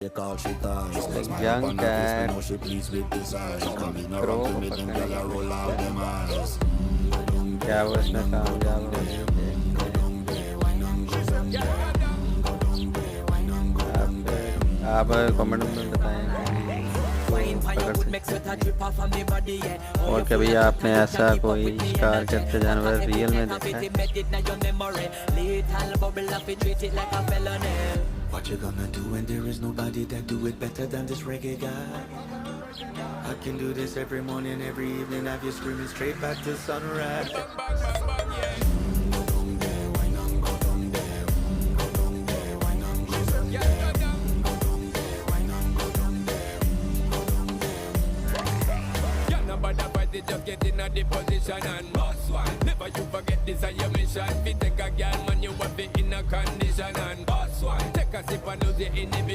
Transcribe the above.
They call she cars. Like Smile young upon her face, cat. but now she pleased with this eyes. Coming Crow around to को me, them पकड़ने gyal a की roll out कोशिश them eyes. क्या वो इसमें कामयाब हो गई आप कमेंट में बताएं और कभी आपने ऐसा कोई शिकार करते जानवर रियल में देखा है What you gonna do when there is nobody that do it better than this reggae guy? I can do this every morning, every evening, have you screaming straight back to sunrise. Just get in a the position and boss one. Never you forget this is your mission. Fi take a girl man, you have it in a condition and boss one. Take a sip and lose your inhibition.